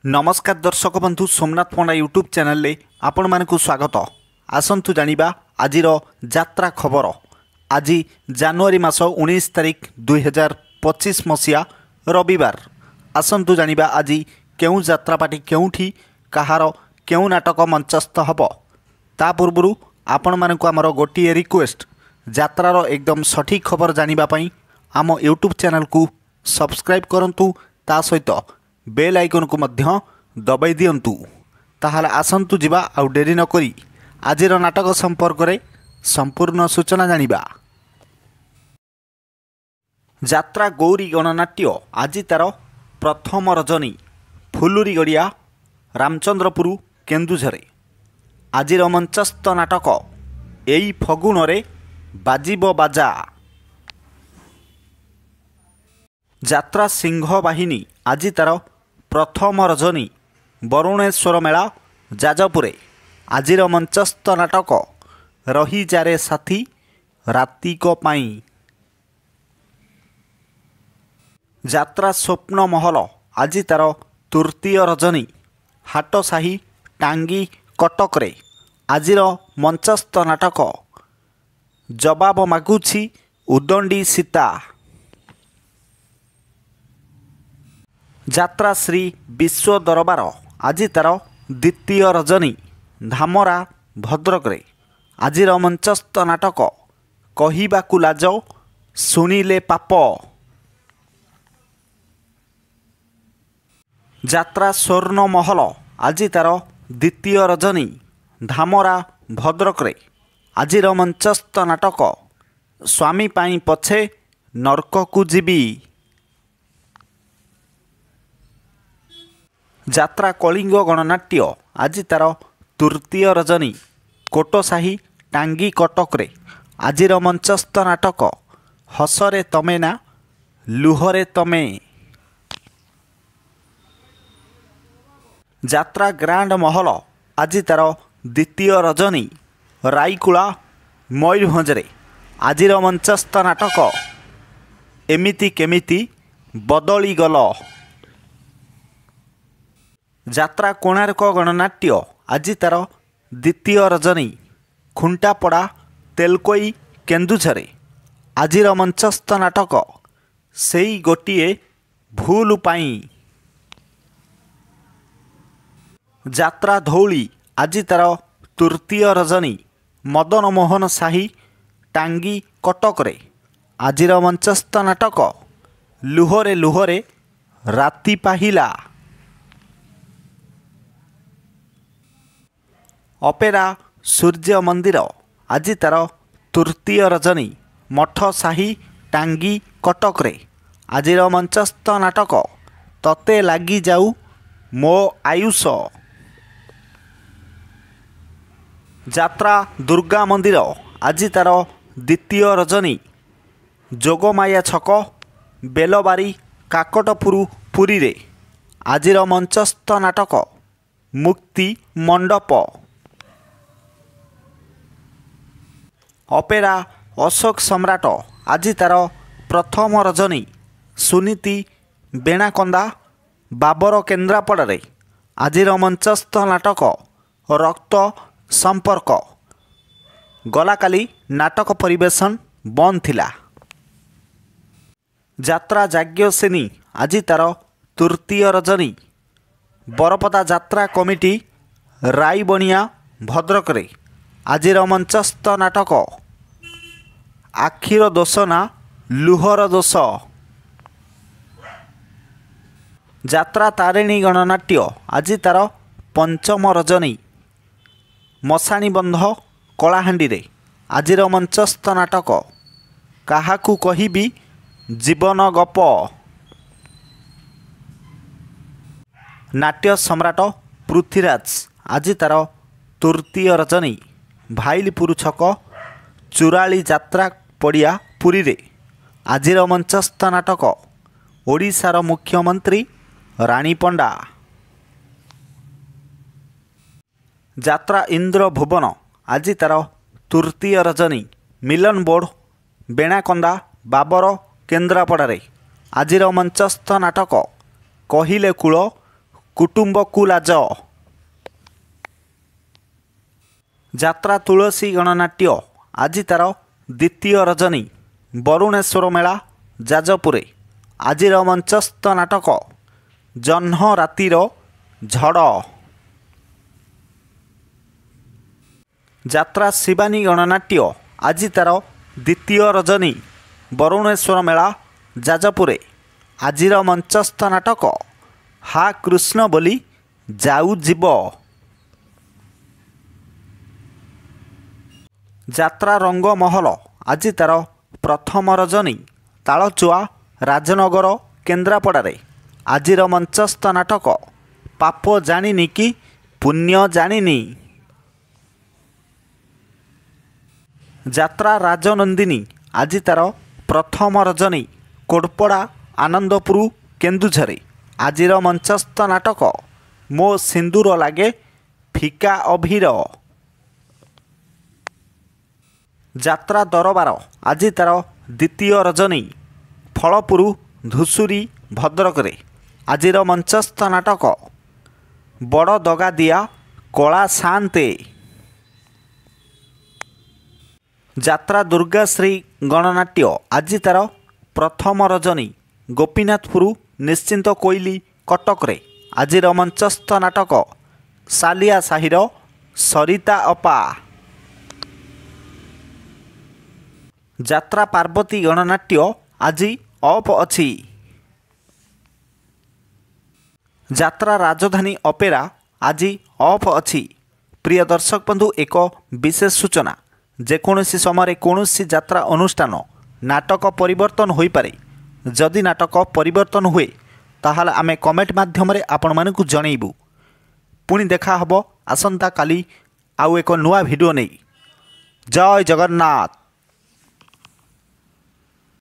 नमस्कार दर्शक बंधु सोमनाथ पंडा यूट्यूब चैनल ले आपण मानकु स्वागत। आसंतु जानिबा आजिर यात्रा खबर। आज जनवरी मास 19 तारिख 2025 मसीहा रविवार। आसंतु जानिबा आज केउ यात्रापाटी केउठी कहार केउ नाटक मंचस्थ हब। ता पूर्व आपण मानकु आमर गोटे रिक्वेस्ट, यात्रार एकदम सठिक खबर जानिबा पई आम यूट्यूब चैनल को सब्सक्राइब करंतु, ता सहित बेल आइकन को मध्य दबाई दियंतु। ताहाले आसंतु जिबा आउ डेरी न करी आजिर नाटक संपर्क रे संपूर्ण सूचना जानिबा। यात्रा गौरी गणनाट्य आज तार प्रथम रजनी फुलुरी गड़िया रामचंद्रपुर केन्दुझरे। आजिर मंचस्थ नाटक एई फगुण रे बाजिब बाजा। यात्रा सिंह बाहिनी आज तार प्रथम रजनी बरुणेश्वर मेला जाजपुरे। आजिर मंचस्थ नाटक रही जारे साथी रातिक पाई। यात्रा स्वप्न महल आज तार तृतीय रजनी हाटसाही टांगी कटक रे। आजिर मंचस्थ नाटक जवाब मागुछि उदंडी सीता। यात्रा श्री विश्व दरबार आज तार द्वितीय रजनी धामरा भद्रक रे। आजिर मंचस्थ नाटक कहिबाकु लाज शुणिले पाप। यात्रा स्वर्ण महल आज तार द्वितीय रजनी धामरा भद्रक रे। आजिर मंचस्थ नाटक स्वामी पाई पछे नरककु जीवी। यात्रा कलिंग गणनाट्य आज तार तृतीय रजनी कोटसाही टांगी कटक रे। आजिर मंचस्थ नाटक हसरे तमे ना लुहरे तमे। यात्रा ग्रांड महल आज तार द्वितीय रजनी राईकुला मयूरभंज रे। आजिर मंचस्थ नाटक एमिति केमिति बदली गल। यात्रा कोणार्क गणनाट्य आज तार द्वितीय रजनी खुंटापड़ा तेलकोई केन्दुझरे। आजिर मंचस्थ नाटक सेई गोटिए भूल पाई। यात्रा धौली आज तार तृतीय रजनी मदन मोहन साही टांगी कटक रे। आजिर मंचस्थ नाटक लुहरे लुहरे राति पाहिला। अपेरा सूर्य मंदिर आज तार तृतीय रजनी मठ साही टांगी कटक रे। आजिर मंचस्थ नाटक तते लागी जाऊ मो आयुष। यात्रा दुर्गा मंदिर आज तार द्वितीय रजनी जोगमाया छक बेलबारी काकटपुर पुरी रे। आजिर मंचस्थ नाटक मुक्ति मंडप। अपेरा अशोक सम्राट आज तार प्रथम रजनी सुनीति बेणाकंदा बाबर केन्द्रापड़ा रे। आजिर मंचस्थ नाटक रक्त संपर्क। गला काली नाटक परिवेशन बंद थिला। यात्रा जाग्यसेनी आज तार तृतीय रजनी बरपदा यात्रा कमिटी राईबणिया भद्रक रे। आजिर मंचस्थ नाटक आखिर दोष ना लुहर दोष। यात्रा तारिणी गणनाट्य आज तार पंचम रजनी मशाणी बंध कलाहांडी रे। आजिर मंचस्थ नाटक काहाकू कहिबी जीवन गप। नाट्य सम्राट पृथ्वीराज आज तार तृतीय रजनी भाईलपुर छक चुराली यात्रा पड़िया पुरी रे। आजिर मंचस्थ नाटक ओडिशार मुख्यमंत्री रानी पंडा। यात्रा इंद्र भुवन आज तार तृतीय रजनी मिलन बोर्ड बेणाकंदा बाबर केन्द्रापड़ा रे। आजिर मंचस्थ नाटक कहिले कूल कुटुंबकु लाज। ଯାତ୍ରା ତୁଳସୀ ଗଣନାଟ୍ୟ ଆଜି ତାର ଦ୍ୱିତୀୟ ରଜନୀ ବରୁଣେଶ୍ୱର ମେଳା ଯାଜପୁରରେ। ଆଜିର ମଞ୍ଚସ୍ଥ ନାଟକ ଜହ୍ନ ରାତିର ଝଡ଼। ଯାତ୍ରା ଶିବାନୀ ଗଣନାଟ୍ୟ ଆଜି ତାର ଦ୍ୱିତୀୟ ରଜନୀ ବରୁଣେଶ୍ୱର ମେଳା ଯାଜପୁରରେ। ଆଜିର ମଞ୍ଚସ୍ଥ ନାଟକ ହା କୃଷ୍ଣ ବୋଲି ଯାଉ ଯିବ। ଯାତ୍ରା ରଙ୍ଗମହଲ ଆଜି ତାର ପ୍ରଥମ ରଜନୀ ତାଳଚୁଆ ରାଜନଗର କେନ୍ଦ୍ରାପଡ଼ାରେ। ଆଜିର ମଞ୍ଚସ୍ଥ ନାଟକ ପାପ ଜାଣିନି କି ପୁଣ୍ୟ ଜାଣିନି। ଯାତ୍ରା ରାଜନନ୍ଦିନୀ ଆଜି ତାର ପ୍ରଥମ ରଜନୀ କୋଡ଼ପଡ଼ା ଆନନ୍ଦପୁର କେନ୍ଦୁଝରରେ। ଆଜିର ମଞ୍ଚସ୍ଥ ନାଟକ ମୋ ସିନ୍ଦୁର ଲାଗେ ଫିକା ଅଭିର। ଯାତ୍ରା ଦରବାର ଆଜି ତାର ଦ୍ୱିତୀୟ ରଜନୀ ଫଳପୁର ଧୂସୁରୀ ଭଦ୍ରକରେ। ଆଜିର ମଞ୍ଚସ୍ଥ ନାଟକ ବଡ଼ ଦଗାଦିଆ କଳା ସାନ୍ତେ। ଯାତ୍ରା ଦୁର୍ଗାଶ୍ରୀ ଗଣନାଟ୍ୟ ଆଜି ତାର ପ୍ରଥମ ରଜନୀ ଗୋପୀନାଥପୁର ନିଶ୍ଚିନ୍ତ କୋଇଲି କଟକରେ। ଆଜିର ମଞ୍ଚସ୍ଥ ନାଟକ ସାଲିଆ ସାହିର ସରିତା ଅପା। ଯାତ୍ରା ପାର୍ବତୀ ଗଣନାଟ୍ୟ ଆଜି ଅଫ୍ ଅଛି। ଯାତ୍ରା ରାଜଧାନୀ ଅପେରା ଆଜି ଅଫ୍ ଅଛି। ପ୍ରିୟ ଦର୍ଶକ ବନ୍ଧୁ, ଏକ ବିଶେଷ ସୂଚନା, ଯେକୌଣସି ସମୟରେ କୌଣସି ଯାତ୍ରା ଅନୁଷ୍ଠାନ ନାଟକ ପରିବର୍ତ୍ତନ ହୋଇପାରେ। ଯଦି ନାଟକ ପରିବର୍ତ୍ତନ ହୁଏ ତାହେଲେ ଆମେ କମେଣ୍ଟ ମାଧ୍ୟମରେ ଆପଣମାନଙ୍କୁ ଜଣାଇବୁ। ପୁଣି ଦେଖା ହେବ ଆସନ୍ତାକାଲି ଆଉ ଏକ ନୂଆ ଭିଡ଼ିଓ ନେଇ। ଜୟ ଜଗନ୍ନାଥ।